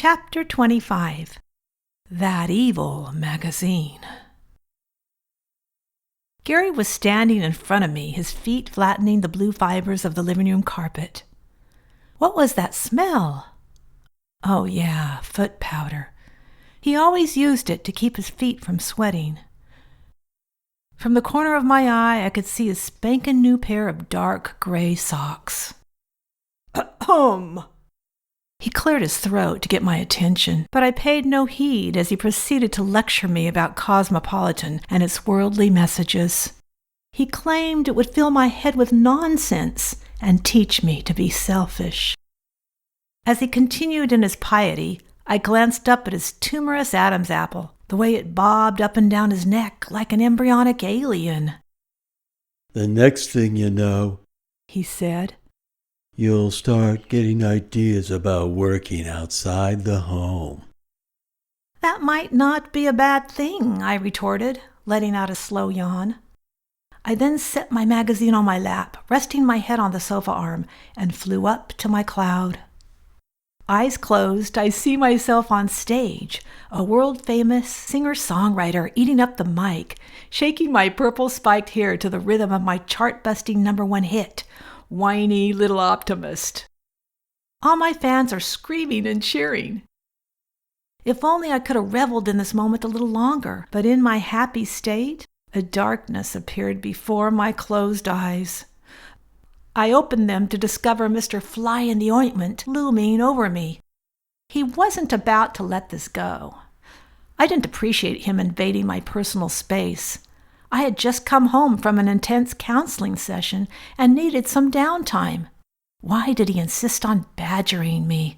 Chapter 25. That Evil Magazine. Gary was standing in front of me, his feet flattening the blue fibers of the living room carpet. What was that smell? Oh yeah, foot powder. He always used it to keep his feet from sweating. From the corner of my eye, I could see a spankin' new pair of dark gray socks. Ahem! He cleared his throat to get my attention, but I paid no heed as he proceeded to lecture me about Cosmopolitan and its worldly messages. He claimed it would fill my head with nonsense and teach me to be selfish. As he continued in his piety, I glanced up at his tumorous Adam's apple, the way it bobbed up and down his neck like an embryonic alien. The next thing you know, he said, you'll start getting ideas about working outside the home. That might not be a bad thing, I retorted, letting out a slow yawn. I then set my magazine on my lap, resting my head on the sofa arm, and flew up to my cloud. Eyes closed, I see myself on stage, a world-famous singer-songwriter eating up the mic, shaking my purple-spiked hair to the rhythm of my chart-busting #1 hit, Whiny Little Optimist. All my fans are screaming and cheering. If only I could have reveled in this moment a little longer, but in my happy state, a darkness appeared before my closed eyes. I opened them to discover Mr. Fly-in-the-Ointment looming over me. He wasn't about to let this go. I didn't appreciate him invading my personal space. I had just come home from an intense counseling session and needed some downtime. Why did he insist on badgering me?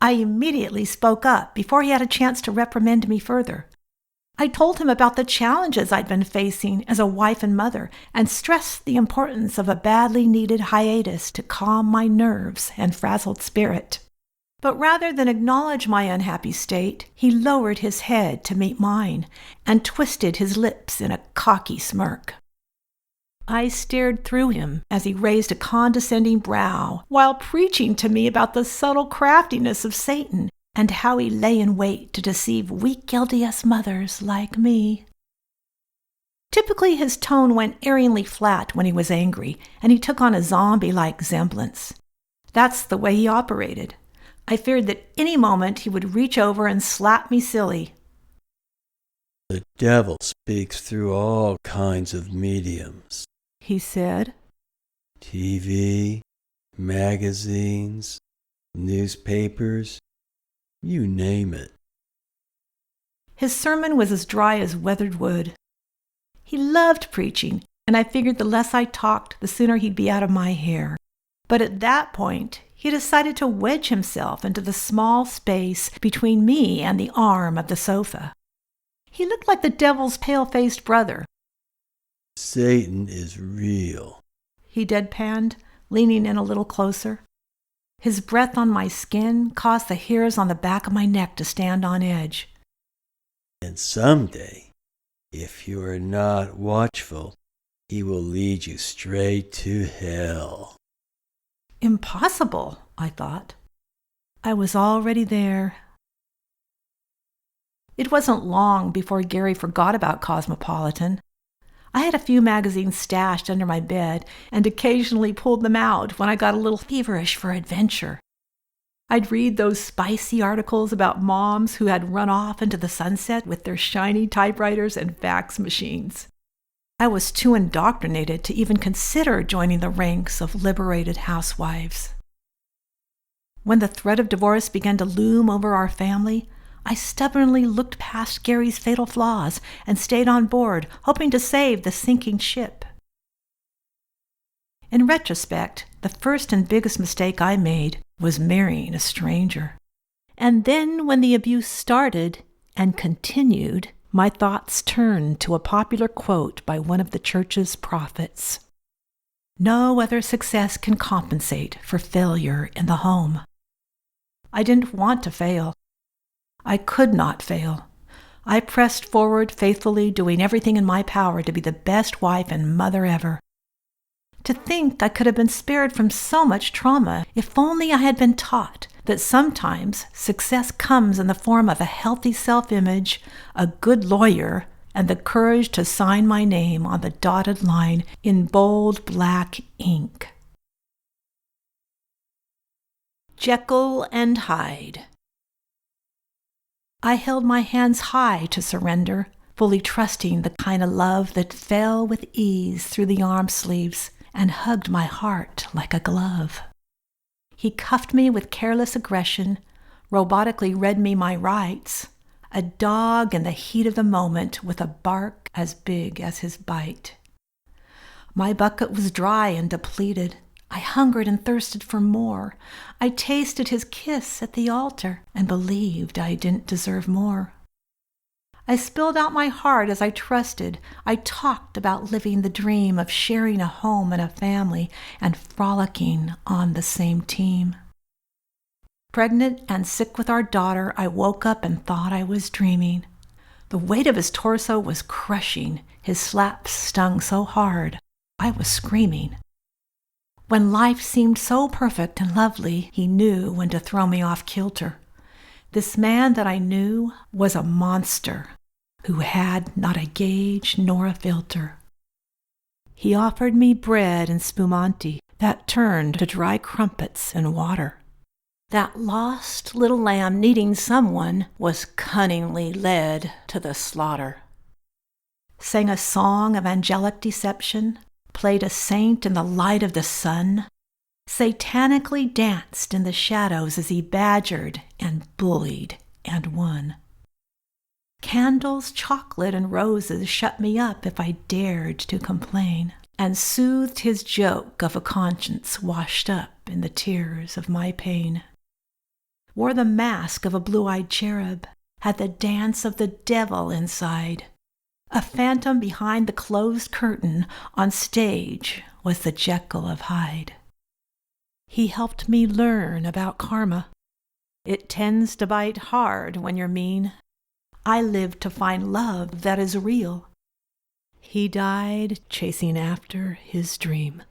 I immediately spoke up before he had a chance to reprimand me further. I told him about the challenges I'd been facing as a wife and mother and stressed the importance of a badly needed hiatus to calm my nerves and frazzled spirit. But rather than acknowledge my unhappy state, he lowered his head to meet mine and twisted his lips in a cocky smirk. I stared through him as he raised a condescending brow while preaching to me about the subtle craftiness of Satan and how he lay in wait to deceive weak LDS mothers like me. Typically, his tone went erringly flat when he was angry, and he took on a zombie-like semblance. That's the way he operated. I feared that any moment he would reach over and slap me silly. The devil speaks through all kinds of mediums, he said. TV, magazines, newspapers, you name it. His sermon was as dry as weathered wood. He loved preaching, and I figured the less I talked, the sooner he'd be out of my hair. But at that point, he decided to wedge himself into the small space between me and the arm of the sofa. He looked like the devil's pale-faced brother. Satan is real, he deadpanned, leaning in a little closer. His breath on my skin caused the hairs on the back of my neck to stand on edge. And someday, if you are not watchful, he will lead you straight to hell. Impossible, I thought. I was already there. It wasn't long before Gary forgot about Cosmopolitan. I had a few magazines stashed under my bed and occasionally pulled them out when I got a little feverish for adventure. I'd read those spicy articles about moms who had run off into the sunset with their shiny typewriters and fax machines. I was too indoctrinated to even consider joining the ranks of liberated housewives. When the threat of divorce began to loom over our family, I stubbornly looked past Gary's fatal flaws and stayed on board, hoping to save the sinking ship. In retrospect, the first and biggest mistake I made was marrying a stranger. And then when the abuse started and continued, my thoughts turned to a popular quote by one of the church's prophets. No other success can compensate for failure in the home. I didn't want to fail. I could not fail. I pressed forward faithfully, doing everything in my power to be the best wife and mother ever. To think I could have been spared from so much trauma if only I had been taught that sometimes success comes in the form of a healthy self-image, a good lawyer, and the courage to sign my name on the dotted line in bold black ink. Jekyll and Hyde. I held my hands high to surrender, fully trusting the kind of love that fell with ease through the arm sleeves and hugged my heart like a glove. He cuffed me with careless aggression, robotically read me my rights, a dog in the heat of the moment with a bark as big as his bite. My bucket was dry and depleted. I hungered and thirsted for more. I tasted his kiss at the altar and believed I didn't deserve more. I spilled out my heart as I trusted. I talked about living the dream of sharing a home and a family and frolicking on the same team. Pregnant and sick with our daughter, I woke up and thought I was dreaming. The weight of his torso was crushing. His slaps stung so hard, I was screaming. When life seemed so perfect and lovely, he knew when to throw me off kilter. This man that I knew was a monster who had not a gauge nor a filter. He offered me bread and spumante that turned to dry crumpets and water. That lost little lamb needing someone was cunningly led to the slaughter. Sang a song of angelic deception, played a saint in the light of the sun, satanically danced in the shadows as he badgered and bullied and won. Candles, chocolate, and roses shut me up if I dared to complain, and soothed his joke of a conscience washed up in the tears of my pain. Wore the mask of a blue-eyed cherub, had the dance of the devil inside. A phantom behind the closed curtain on stage was the Jekyll of Hyde. He helped me learn about karma. It tends to bite hard when you're mean. I lived to find love that is real. He died chasing after his dream.